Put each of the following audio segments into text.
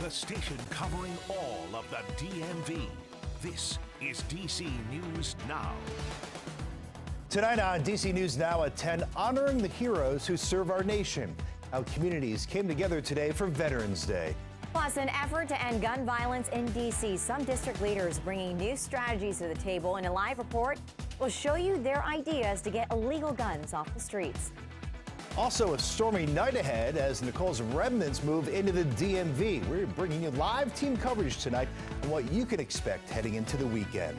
the station covering all of the DMV. This is DC News Now. Tonight on DC News Now at 10, honoring the heroes who serve our nation. How communities came together today for Veterans Day. Plus, an effort to end gun violence in D.C. Some district leaders bringing new strategies to the table. In a live report, we'll show you their ideas to get illegal guns off the streets. Also, a stormy night ahead as Nicole's remnants move into the DMV. We're bringing you live team coverage tonight on what you can expect heading into the weekend.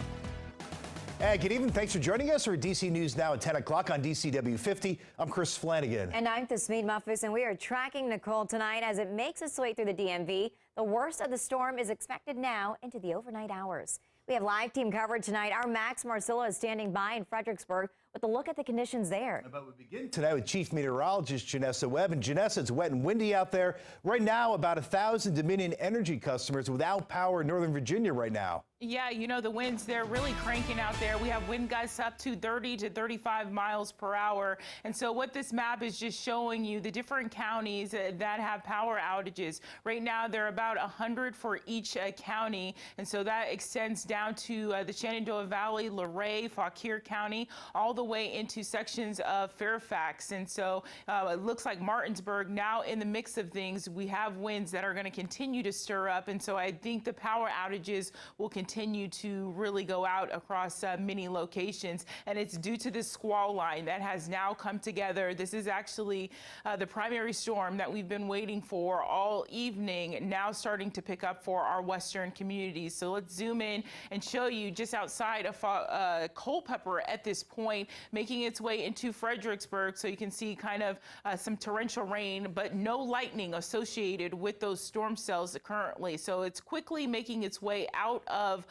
And good evening. Thanks for joining us for DC News Now at 10 o'clock on DCW 50. I'm Chris Flanagan. And I'm Tasmeed Muffus, and we are tracking Nicole tonight as it makes its way through the DMV. The worst of the storm is expected now into the overnight hours. We have live team coverage tonight. Our Max Marcillo is standing by in Fredericksburg with a look at the conditions there. But we begin tonight with Chief Meteorologist Janessa Webb. And Janessa, it's wet and windy out there. Right now, about 1,000 Dominion Energy customers without power in Northern Virginia right now. Yeah, you know, the winds, they're really cranking out there. We have wind gusts up to 30 to 35 miles per hour. And so what this map is just showing you, the different counties that have power outages. Right now, there are about 100 for each county. And so that extends down to the Shenandoah Valley, Luray, Fauquier County, all the way into sections of Fairfax. And so it looks like Martinsburg now in the mix of things. We have winds that are going to continue to stir up. And so I think the power outages will continue to really go out across many locations. And it's due to this squall line that has now come together. This is actually the primary storm that we've been waiting for all evening, now starting to pick up for our western communities. So let's zoom in and show you just outside of Culpeper at this point, making its way into Fredericksburg. So you can see kind of some torrential rain, but no lightning associated with those storm cells currently. So it's quickly making its way out of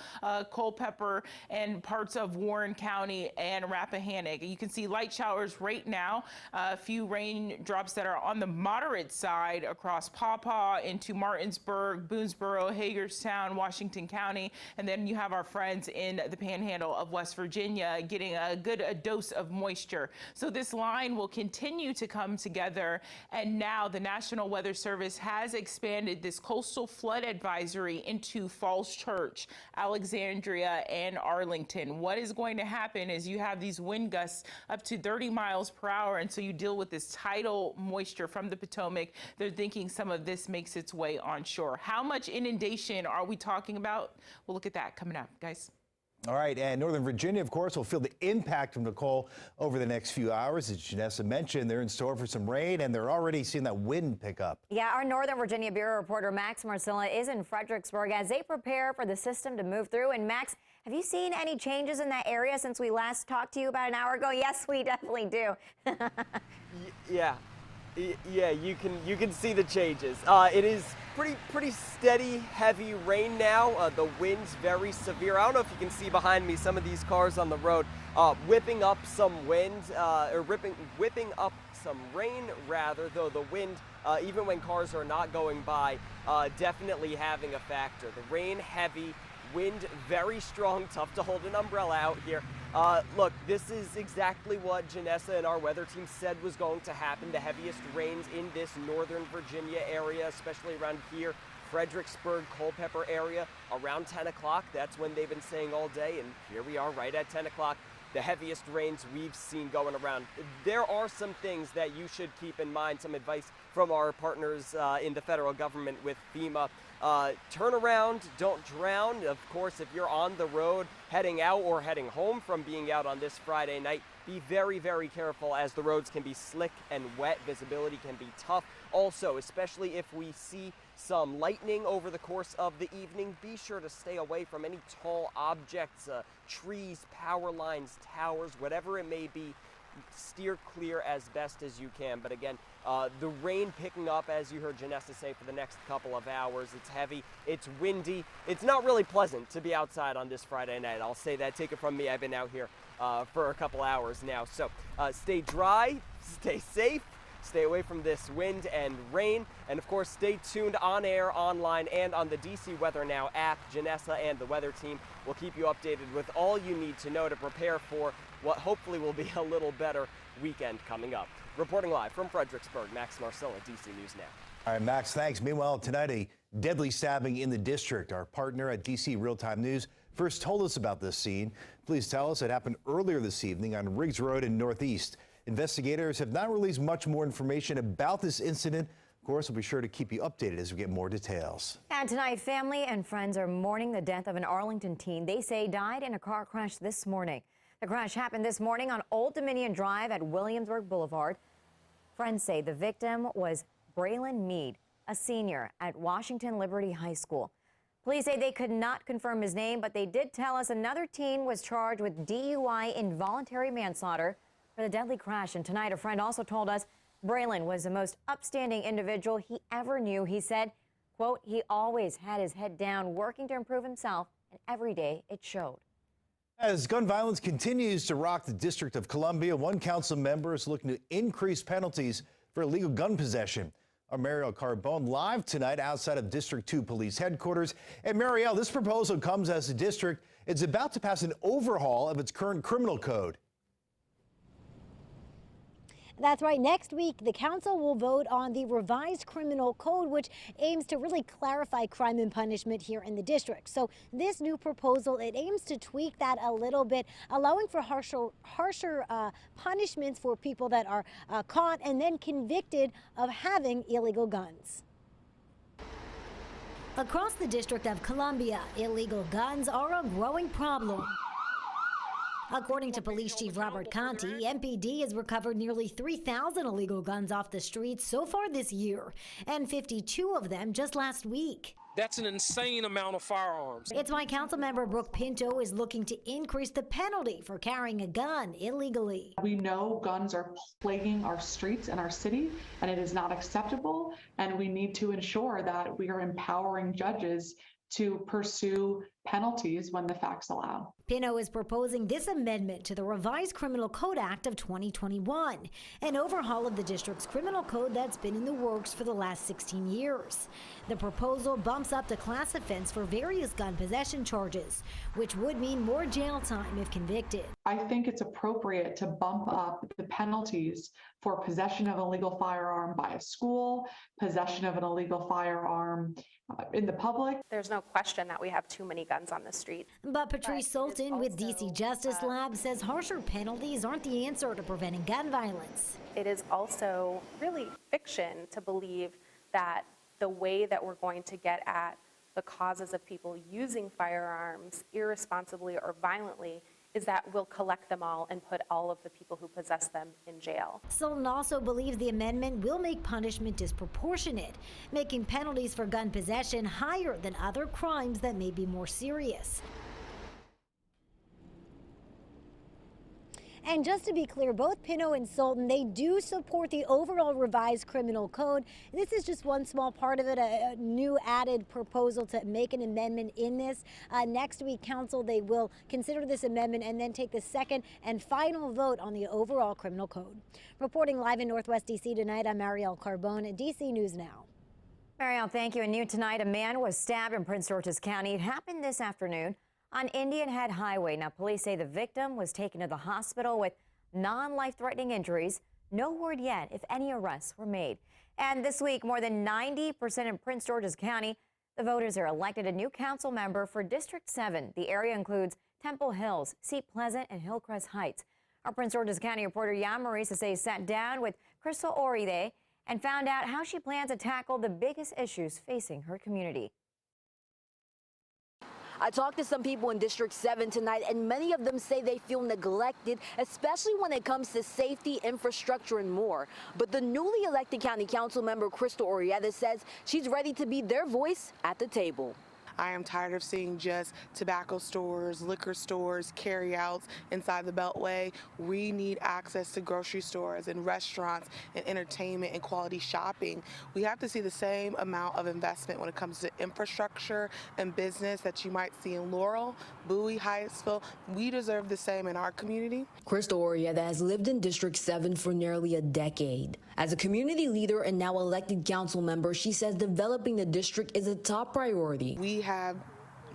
Culpeper and parts of Warren County and Rappahannock. You can see light showers right now, a few raindrops that are on the moderate side across Paw Paw into Martinsburg, Boonesboro, Hagerstown, Washington County. And then you have our friends in the panhandle of West Virginia getting a good dose of moisture. So this line will continue to come together. And now the National Weather Service has expanded this coastal flood advisory into Falls Church, Alexandria, and Arlington. What is going to happen is you have these wind gusts up to 30 miles per hour, and so you deal with this tidal moisture from the Potomac. They're thinking some of this makes its way onshore. How much inundation are we talking about? We'll look at that coming up, guys. All right, and Northern Virginia, of course, will feel the impact of Nicole over the next few hours. As Janessa mentioned, they're in store for some rain, and they're already seeing that wind pick up. Yeah, our Northern Virginia Bureau reporter Max Marcilla is in Fredericksburg as they prepare for the system to move through. And Max, have you seen any changes in that area since we last talked to you about an hour ago? Yes, we definitely do. Yeah, you can see the changes. It is pretty steady, heavy rain now. The wind's very severe. I don't know if you can see behind me some of these cars on the road whipping up some wind, or whipping up some rain rather, though the wind, even when cars are not going by, definitely having a factor. The rain heavy, wind very strong, tough to hold an umbrella out here. Look, this is exactly what Janessa and our weather team said was going to happen. The heaviest rains in this Northern Virginia area, especially around here, Fredericksburg, Culpeper area, around 10 o'clock. That's when they've been saying all day, and here we are right at 10 o'clock. The heaviest rains we've seen going around. There are some things that you should keep in mind, some advice from our partners in the federal government with FEMA. Turn around, don't drown. Of course, if you're on the road heading out or heading home from being out on this Friday night, be very, very careful as the roads can be slick and wet. Visibility can be tough. Also, especially if we see some lightning over the course of the evening, be sure to stay away from any tall objects, trees, power lines, towers, whatever it may be. Steer clear as best as you can. But again, the rain picking up, as you heard Janessa say, for the next couple of hours. It's heavy, it's windy. It's not really pleasant to be outside on this Friday night. I'll say that. Take it from me. I've been out here for a couple hours now. So stay dry, stay safe, stay away from this wind and rain, and of course stay tuned on air, online, and on the DC Weather Now app. Janessa and the weather team will keep you updated with all you need to know to prepare for what hopefully will be a little better weekend coming up. Reporting live from Fredericksburg, Max Marcilla, DC News Now. All right, Max, thanks. Meanwhile, tonight, a Deadly stabbing in the district. Our partner at DC Real-Time News first told us about this scene. Please tell us it happened earlier this evening on Riggs Road in Northeast. Investigators have not released much more information about this incident. Of course, we'll be sure to keep you updated as we get more details. And tonight, family and friends are mourning the death of an Arlington teen they say died in a car crash this morning. The crash happened this morning on Old Dominion Drive at Williamsburg Boulevard. Friends say the victim was Braylon Mead, a senior at Washington Liberty High School. Police say they could not confirm his name, but they did tell us another teen was charged with DUI involuntary manslaughter for the deadly crash. And tonight, a friend also told us Braylon was the most upstanding individual he ever knew. He said, quote, he always had his head down, working to improve himself, and every day it showed. As gun violence continues to rock the District of Columbia, one council member is looking to increase penalties for illegal gun possession. Our Marielle Carbone live tonight outside of District 2 Police Headquarters. And Marielle, this proposal comes as the district is about to pass an overhaul of its current criminal code. That's right. Next week, the council will vote on the revised criminal code, which aims to really clarify crime and punishment here in the district. So this new proposal, it aims to tweak that a little bit, allowing for harsher punishments for people that are caught and then convicted of having illegal guns. Across the District of Columbia, illegal guns are a growing problem. According to Police Chief Robert Conti, MPD has recovered nearly 3,000 illegal guns off the streets so far this year, and 52 of them just last week. That's an insane amount of firearms. It's why Councilmember Brooke Pinto is looking to increase the penalty for carrying a gun illegally. We know guns are plaguing our streets and our city, and it is not acceptable, and we need to ensure that we are empowering judges to pursue penalties when the facts allow. Pinto is proposing this amendment to the revised Criminal Code Act of 2021, an overhaul of the district's criminal code that's been in the works for the last 16 years. The proposal bumps up the class offense for various gun possession charges, which would mean more jail time if convicted. I think it's appropriate to bump up the penalties for possession of an illegal firearm by a school, possession of an illegal firearm in the public. There's no question that we have too many guns on the street. But Patrice Sultan with DC Justice Lab says harsher penalties aren't the answer to preventing gun violence. It is also really fiction to believe that the way that we're going to get at the causes of people using firearms irresponsibly or violently is that we'll collect them all and put all of the people who possess them in jail. Sultan also believes the amendment will make punishment disproportionate, making penalties for gun possession higher than other crimes that may be more serious. And just to be clear, both Pinto and Sultan, they do support the overall revised criminal code. This is just one small part of it, a new added proposal to make an amendment in this. Next week, council, they will consider this amendment and then take the second and final vote on the overall criminal code. Reporting live in Northwest D.C. tonight, I'm Marielle Carbone, DC News Now. Marielle, thank you. And new tonight, a man was stabbed in Prince George's County. It happened this afternoon on Indian Head Highway. Now, police say the victim was taken to the hospital with non-life-threatening injuries. No word yet if any arrests were made. And this week, more than 90% in Prince George's County, the voters are elected a new council member for District 7. The area includes Temple Hills, Seat Pleasant, and Hillcrest Heights. Our Prince George's County reporter Jan Marisa says sat down with Crystal Orienta and found out how she plans to tackle the biggest issues facing her community. I talked to some people in District 7 tonight, and many of them say they feel neglected, especially when it comes to safety, infrastructure, and more. But the newly elected county council member, Crystal Orienta, says she's ready to be their voice at the table. I am tired of seeing just tobacco stores, liquor stores, carryouts inside the Beltway. We need access to grocery stores and restaurants and entertainment and quality shopping. We have to see the same amount of investment when it comes to infrastructure and business that you might see in Laurel, Bowie, Hyattsville. We deserve the same in our community. Crystal Orienta has lived in District 7 for nearly a decade. As a community leader and now elected council member, she says developing the district is a top priority. We have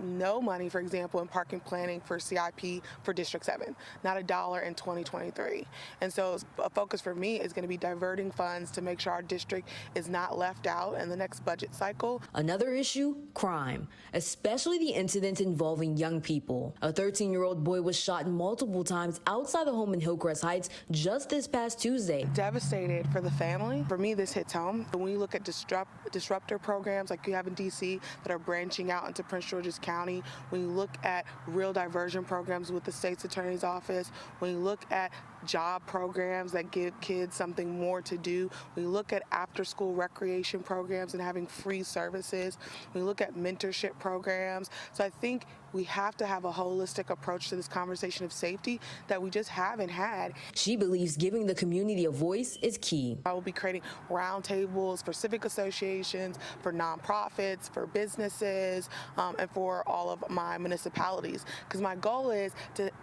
no money, for example, in parking planning for CIP for District 7, not $1 in 2023. And so a focus for me is going to be diverting funds to make sure our district is not left out in the next budget cycle. Another issue, crime, especially the incidents involving young people. A 13-year-old boy was shot multiple times outside the home in Hillcrest Heights just this past Tuesday. Devastated for the family. For me, this hits home. When you look at disruptor programs like you have in D.C. that are branching out into Prince George's County, when you look at real diversion programs with the state's attorney's office, when you look at job programs that give kids something more to do, when you look at after-school recreation programs and having free services, when you look at mentorship programs. So I think we have to have a holistic approach to this conversation of safety that we just haven't had. She believes giving the community a voice is key. I will be creating roundtables for civic associations, for nonprofits, for businesses, and for all of my municipalities. Because my goal is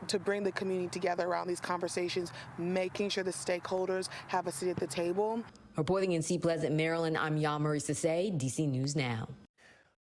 to bring the community together around these conversations, making sure the stakeholders have a seat at the table. Reporting in Sea Pleasant, Maryland, I'm Yamari Sase, DC News Now.